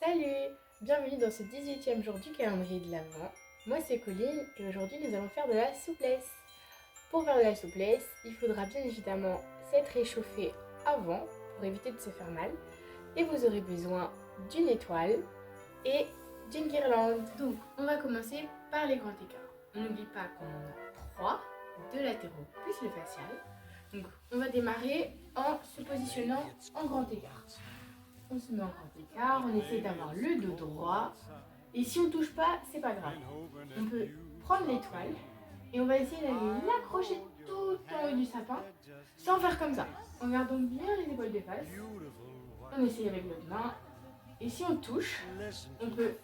Salut! Bienvenue dans ce 18e jour du calendrier de l'Avent. Moi c'est Colline et aujourd'hui nous allons faire de la souplesse. Pour faire de la souplesse, il faudra bien évidemment s'être réchauffé avant pour éviter de se faire mal. Et vous aurez besoin d'une étoile et d'une guirlande. Donc on va commencer par les grands écarts. On n'oublie pas qu'on en a 3, 2 latéraux plus le facial. Donc on va démarrer en se positionnant en grand écart. On se met en grand écart, on essaie d'avoir le dos droit. Et si on ne touche pas, c'est pas grave. On peut prendre l'étoile et on va essayer d'aller l'accrocher tout en haut du sapin sans faire comme ça. On garde donc bien les épaules de face. On essaye avec l'autre main. Et si on touche, on peut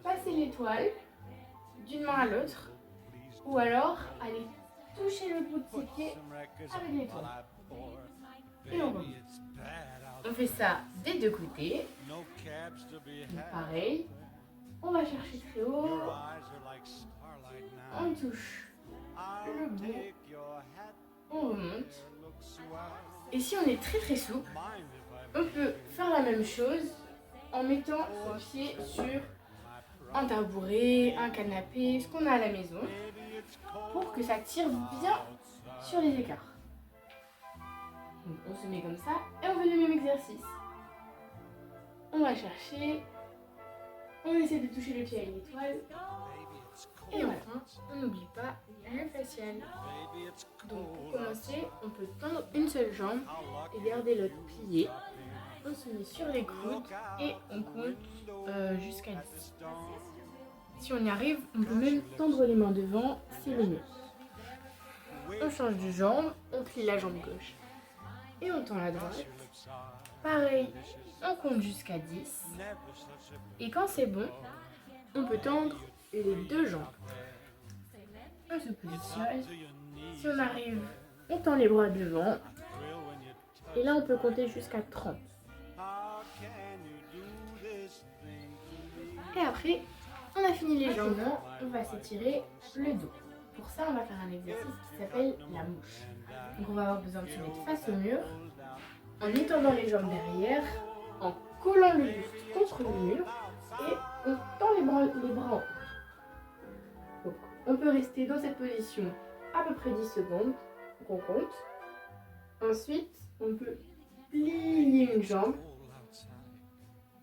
passer l'étoile d'une main à l'autre ou alors aller toucher le bout de ses pieds avec l'étoile. Et on remonte. On fait ça des deux côtés. Donc pareil, on va chercher très haut. On touche le bout. On remonte. Et si on est très souple, on peut faire la même chose en mettant son pied sur un tabouret, un canapé, ce qu'on a à la maison, pour que ça tire bien sur les écarts. Donc on se met comme ça et on fait le même exercice. On va chercher, on essaie de toucher le pied avec l'étoile et enfin on n'oublie pas le facial. Donc pour commencer, on peut tendre une seule jambe et garder l'autre pliée. On se met sur les coudes et on compte jusqu'à 10. Si on y arrive, on peut même tendre les mains devant, c'est le mieux. On change de jambe, on plie la jambe gauche et on tend la droite. Pareil, on compte jusqu'à 10. Et quand c'est bon, on peut tendre les deux jambes. On se positionne. Si on arrive, on tend les bras devant. Et là, on peut compter jusqu'à 30. Et après, on a fini les jambes, on va s'étirer le dos. Pour ça, on va faire un exercice qui s'appelle la mouche. Donc on va avoir besoin de se mettre face au mur, en étendant les jambes derrière, en collant le buste contre le mur et on tend les bras en haut. Donc on peut rester dans cette position à peu près 10 secondes, donc on compte. Ensuite, on peut plier une jambe.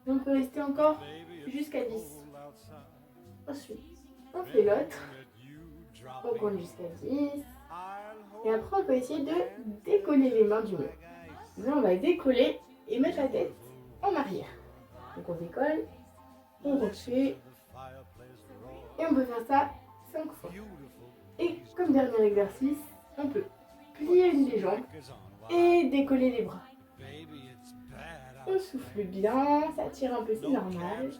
On peut rester encore jusqu'à 10. Ensuite, on fait l'autre. On compte jusqu'à 10. Et après, on peut essayer de décoller les mains du mur. Là, on va décoller et mettre la tête en arrière. Donc, on décolle, on refait. Et on peut faire ça 5 fois. Et comme dernier exercice, on peut plier une des jambes et décoller les bras. On souffle bien, ça tire un peu, c'est normal.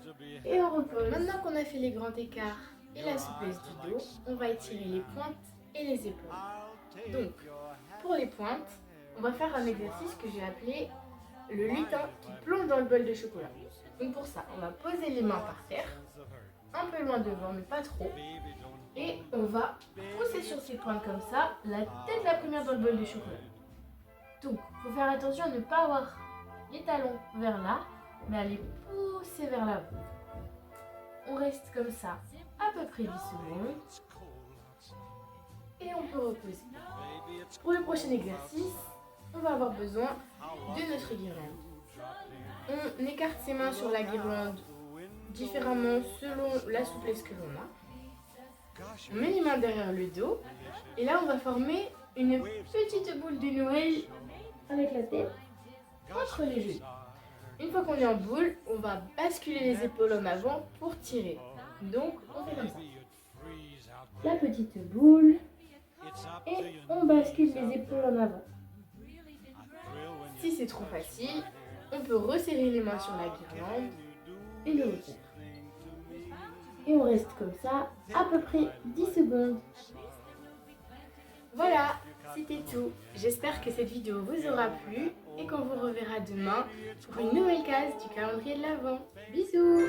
Et on repose. Maintenant qu'on a fait les grands écarts et la souplesse du dos, on va étirer les pointes et les épaules. Donc, pour les pointes, on va faire un exercice que j'ai appelé le lutin qui plonge dans le bol de chocolat. Donc pour ça, on va poser les mains par terre, un peu loin devant, mais pas trop. Et on va pousser sur ces pointes comme ça, la tête la première dans le bol de chocolat. Donc, il faut faire attention à ne pas avoir les talons vers là, mais à les pousser vers l'avant. On reste comme ça à peu près 10 secondes. Et on peut reposer. Pour le prochain exercice, on va avoir besoin de notre guirlande. On écarte ses mains sur la guirlande différemment selon la souplesse que l'on a. On met les mains derrière le dos. Et là, on va former une petite boule de Noël avec la tête entre les genoux. Une fois qu'on est en boule, on va basculer les épaules en avant pour tirer. Donc, on fait comme ça. La petite boule. Et on bascule les épaules en avant. Si c'est trop facile, on peut resserrer les mains sur la guirlande et le refaire. Et on reste comme ça à peu près 10 secondes. Voilà, c'était tout. J'espère que cette vidéo vous aura plu et qu'on vous reverra demain pour une nouvelle case du calendrier de l'Avent. Bisous!